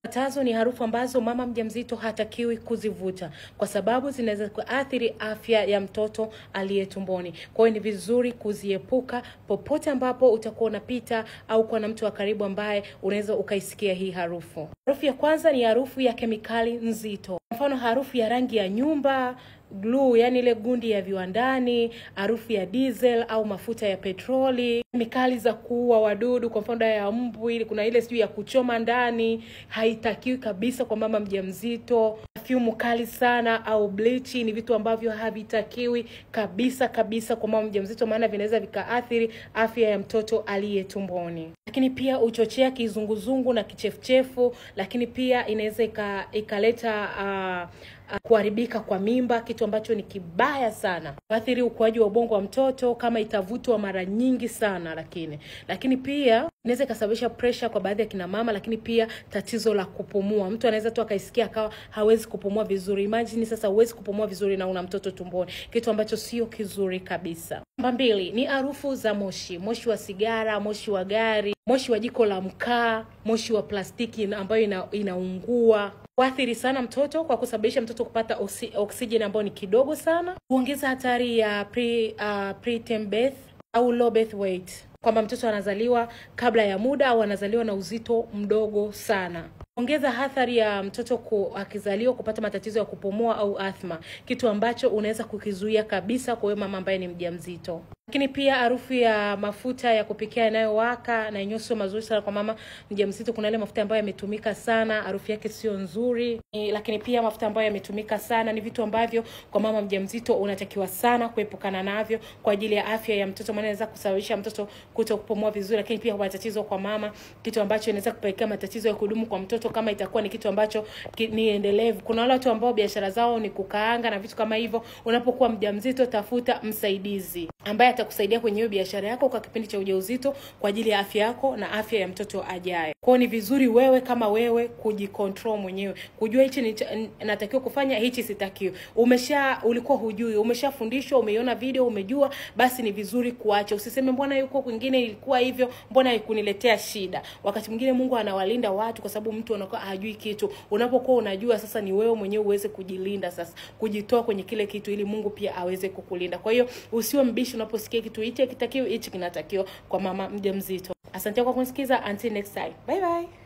Tazo ni harufu ambazo mama mjamzito hatakiwi kuzivuta kwa sababu zinaweza kuathiri afya ya mtoto aliye tumboni. Kwa hiyo ni vizuri kuziepuka popote ambapo utakuwa unapita au kwa na mtu wa karibu ambaye unaweza ukaisikia hii harufu. Harufu ya kwanza ni harufu ya kemikali nzito. Mfano harufu ya rangi ya nyumba, glue, yani ile gundi ya viwandani, harufu ya diesel au mafuta ya petroli, kemikali za kuua wadudu, kwa mfano ya mbu, ili kuna ile sijui ya kuchoma ndani, haitakiwi kabisa kwa mama mjamzito. Perfume kali sana au bleach ni vitu ambavyo havitakiwi kabisa kwa mama mjamzito, maana vinaweza vikaathiri afya ya mtoto aliye tumboni. Lakini pia uchochea kizunguzungu na kichefuchefu, lakini pia inaweza ikaleta kuharibika kwa mimba, kitu ambacho ni kibaya sana. Kuathiri ukuaji wa ubongo wa mtoto kama itavutwa mara nyingi sana, lakini pia inaweza kusababisha pressure kwa baadhi ya kina mama, lakini pia tatizo la kupumua. Mtu anaweza tu akaisikia akawa hawezi kupumua vizuri. Imagine sasa huwezi kupumua vizuri na una mtoto tumboni, kitu ambacho sio kizuri kabisa. Namba 2 ni harufu za moshi. Moshi wa sigara, moshi wa gari, moshi wa jiko la mkaa, moshi wa plastiki ambayo inaungua. Kuathiri sana mtoto kwa kusababisha mtoto kupata oksijeni ambayo ni kidogo sana. Kuongeza hatari ya preterm birth au low birth weight, kwamba mtoto anazaliwa kabla ya muda au anazaliwa na uzito mdogo sana. Ongeza hatari ya mtoto akizaliwa kupata matatizo ya kupumua au asthma, kitu ambacho unaweza kukizuia kabisa kwa mama ambaye ni mjamzito. Lakini pia harufu ya mafuta ya kupikia yanayowaka na yenyewe sio mazuri sana kwa mama mjamzito. Kuna ile mafuta ambayo yametumika sana, harufu yake sio nzuri. Lakini pia mafuta ambayo yametumika sana ni vitu ambavyo kwa mama mjamzito unatakiwa sana kuepukana navyo kwa ajili ya afya ya mtoto, maana inaweza kusababisha mtoto kutokupumua vizuri, lakini pia matatizo kwa mama, kitu ambacho inaweza kupelekea matatizo ya kudumu kwa mtoto kama itakuwa ni kitu ambacho ni endelevu. Kuna wale watu ambao biashara zao ni kukaanga na vitu kama hivyo. Unapokuwa mjamzito, tafuta msaidizi ambaye atakusaidia kwenye hiyo biashara yako kwa kipindi cha ujauzito kwa ajili ya afya yako na afya ya mtoto ajaye. Kwa ni vizuri wewe kama wewe kujicontrol mwenyewe, kujua hichi natakiwa kufanya, hichi sitakiwi. Ulikuwa hujui, umeshafundishwa, umeiona video, umejua, basi ni vizuri kuacha. Usiseme mbona yuko kwingine ilikuwa hivyo, mbona haikuniletea shida. Wakati mwingine Mungu anawalinda watu kwa sababu mtu anakuwa hajui kitu. Unapokuwa unajua, sasa ni wewe mwenyewe uweze kujilinda, sasa kujitoa kwenye kile kitu ili Mungu pia aweze kukulinda. Kwa hiyo usiwe mbishi unaposikia kitu hichi kitakiwa, hichi kinatakiwa kwa mama mjamzito. Asante kwa kunisikiza. Until next time. Bye bye.